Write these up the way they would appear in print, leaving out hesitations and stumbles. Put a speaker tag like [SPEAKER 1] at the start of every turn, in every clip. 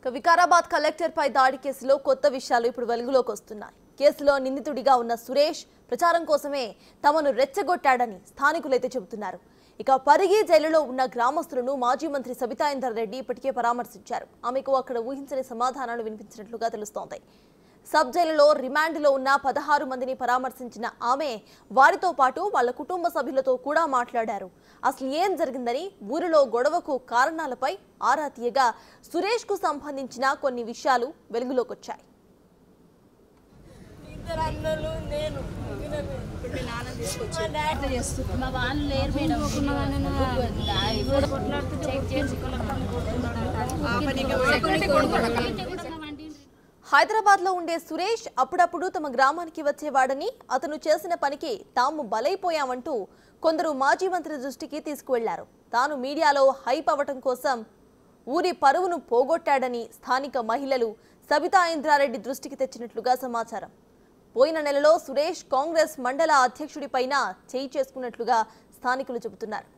[SPEAKER 1] Vikarabad collector పై దాడి కేసులో కొత్త విషయాలు ఇప్పుడు వెలుగులోకి వస్తున్నాయి. కేసులో నిందితుడిగా ఉన్న సురేష్ ప్రచారం కోసమే తమను రెచ్చగొట్టాడని స్థానికులైతే చెబుతున్నారు. ఇక పరిగి జైలులో ఉన్న గ్రామస్తులను మాజీ మంత్రి సబితా ఇంద్రారెడ్డి ఇప్పటికే పరామర్శించారు. ఆమెకు అక్కడ ఊహించని సమాధానాలు వినిపించినట్లుగా తెలుస్తోంది. సబ్ జైలులో రిమాండ్లో ఉన్న 16 మందిని పరామర్శించిన ఆమె వారితో పాటు వాళ్ళ కుటుంబ సభ్యులతో కూడా మాట్లాడారు. అసలు ఏం జరిగిందని, ఊరిలో గొడవకు కారణాలపై ఆరా తీయగా సురేష్ కు సంబంధించిన కొన్ని విషయాలు వెలుగులోకి వచ్చాయి. హైదరాబాద్ లో ఉండే సురేష్ అప్పుడప్పుడు తమ గ్రామానికి వచ్చేవాడని, అతను చేసిన పనికి తాము బలైపోయామంటూ కొందరు మాజీ మంత్రి దృష్టికి తీసుకువెళ్లారు. తాను మీడియాలో హైప్ అవ్వటం కోసం ఊరి పరువును పోగొట్టాడని స్థానిక మహిళలు సబితా ఇంద్రారెడ్డి దృష్టికి తెచ్చినట్లుగా సమాచారం. పోయిన నెలలో సురేష్ కాంగ్రెస్ మండల అధ్యక్షుడిపైన చేయి చేసుకున్నట్లుగా స్థానికులు చెబుతున్నారు.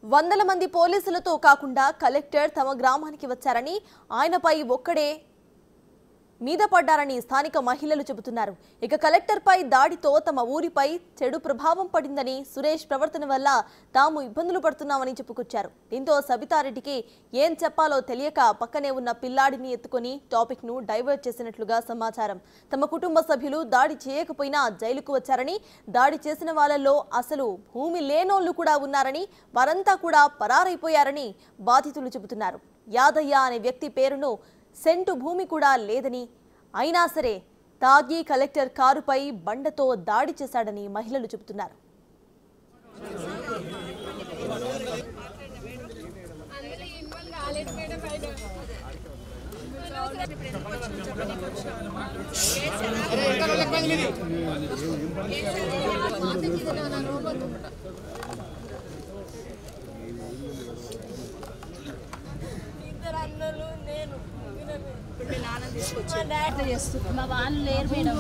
[SPEAKER 1] వందల మంది పోలీసులతో కాకుండా కలెక్టర్ తమ గ్రామానికి వచ్చారని, ఆయనపై ఒక్కడే మీద పడ్డారని స్థానిక మహిళలు చెబుతున్నారు. ఇక కలెక్టర్ పై దాడితో తమ ఊరిపై చెడు ప్రభావం పడిందని, సురేష్ ప్రవర్తన వల్ల తాము ఇబ్బందులు పడుతున్నామని చెప్పుకొచ్చారు. దీంతో సబితారెడ్డికి ఏం చెప్పాలో తెలియక పక్కనే ఉన్న పిల్లాడిని ఎత్తుకొని టాపిక్ ను డైవర్ట్ చేసినట్లుగా సమాచారం. తమ కుటుంబ సభ్యులు దాడి చేయకపోయినా జైలుకు వచ్చారని, దాడి చేసిన వాళ్ళల్లో అసలు భూమి లేనోళ్లు కూడా ఉన్నారని, వారంతా కూడా పరారైపోయారని బాధితులు చెబుతున్నారు. యాదయ్య అనే వ్యక్తి పేరును సెంటు భూమి కూడా లేదని, అయినా సరే తాగి కలెక్టర్ కారుపై బండతో దాడి చేశాడని మహిళలు చెబుతున్నారు.
[SPEAKER 2] మా వాళ్ళు లేరు మేడం.